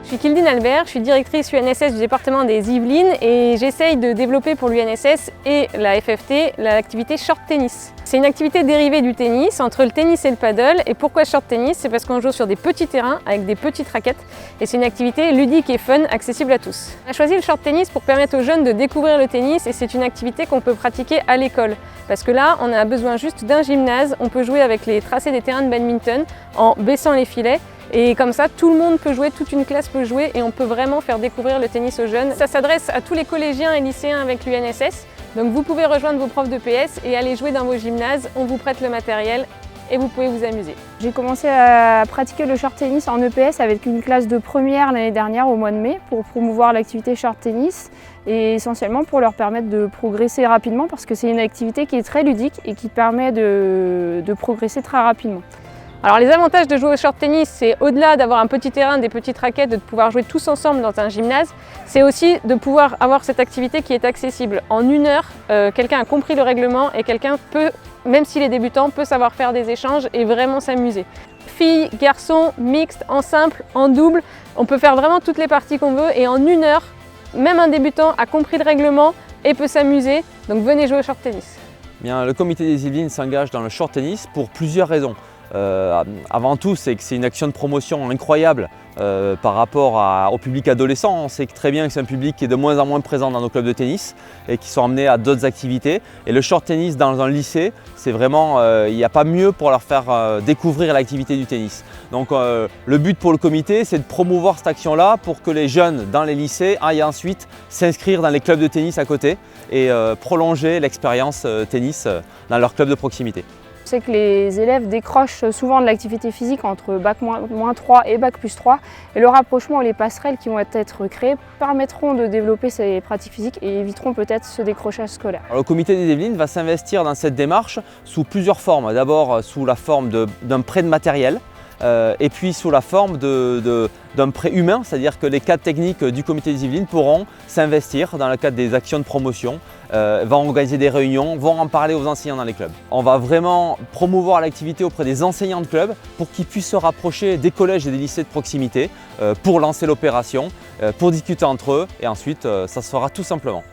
Je suis Kildine Albert, je suis directrice UNSS du département des Yvelines et j'essaye de développer pour l'UNSS et la FFT l'activité short tennis. C'est une activité dérivée du tennis, entre le tennis et le paddle. Et pourquoi short tennis? C'est parce qu'on joue sur des petits terrains avec des petites raquettes et c'est une activité ludique et fun, accessible à tous. On a choisi le short tennis pour permettre aux jeunes de découvrir le tennis et c'est une activité qu'on peut pratiquer à l'école. Parce que là, on a besoin juste d'un gymnase, on peut jouer avec les tracés des terrains de badminton en baissant les filets. Et comme ça, tout le monde peut jouer, toute une classe peut jouer et on peut vraiment faire découvrir le tennis aux jeunes. Ça s'adresse à tous les collégiens et lycéens avec l'UNSS. Donc vous pouvez rejoindre vos profs de PS et aller jouer dans vos gymnases. On vous prête le matériel et vous pouvez vous amuser. J'ai commencé à pratiquer le short tennis en EPS avec une classe de première l'année dernière au mois de mai pour promouvoir l'activité short tennis et essentiellement pour leur permettre de progresser rapidement parce que c'est une activité qui est très ludique et qui permet de progresser très rapidement. Alors les avantages de jouer au short tennis, c'est au-delà d'avoir un petit terrain, des petites raquettes, de pouvoir jouer tous ensemble dans un gymnase, c'est aussi de pouvoir avoir cette activité qui est accessible. En 1 heure, quelqu'un a compris le règlement et quelqu'un peut, même s'il est débutant, peut savoir faire des échanges et vraiment s'amuser. Filles, garçons, mixtes, en simple, en double, on peut faire vraiment toutes les parties qu'on veut et en 1 heure, même un débutant a compris le règlement et peut s'amuser, donc venez jouer au short tennis. Bien, le comité des Yvelines s'engage dans le short tennis pour plusieurs raisons. Avant tout, c'est que c'est une action de promotion incroyable par rapport au public adolescent. On sait très bien que c'est un public qui est de moins en moins présent dans nos clubs de tennis et qui sont amenés à d'autres activités. Et le short tennis dans un lycée, c'est vraiment, il n'y a pas mieux pour leur faire découvrir l'activité du tennis. Donc le but pour le comité, c'est de promouvoir cette action-là pour que les jeunes dans les lycées aillent ensuite s'inscrire dans les clubs de tennis à côté et prolonger l'expérience tennis dans leur club de proximité. Je sais que les élèves décrochent souvent de l'activité physique entre Bac-3 et Bac+3 et le rapprochement et les passerelles qui vont être créées permettront de développer ces pratiques physiques et éviteront peut-être ce décrochage scolaire. Alors, le comité des Yvelines va s'investir dans cette démarche sous plusieurs formes. D'abord sous la forme d'un prêt de matériel et puis sous la forme d'un prêt humain, c'est-à-dire que les cadres techniques du comité des Yvelines pourront s'investir dans le cadre des actions de promotion, vont organiser des réunions, vont en parler aux enseignants dans les clubs. On va vraiment promouvoir l'activité auprès des enseignants de clubs pour qu'ils puissent se rapprocher des collèges et des lycées de proximité pour lancer l'opération, pour discuter entre eux et ensuite ça se fera tout simplement.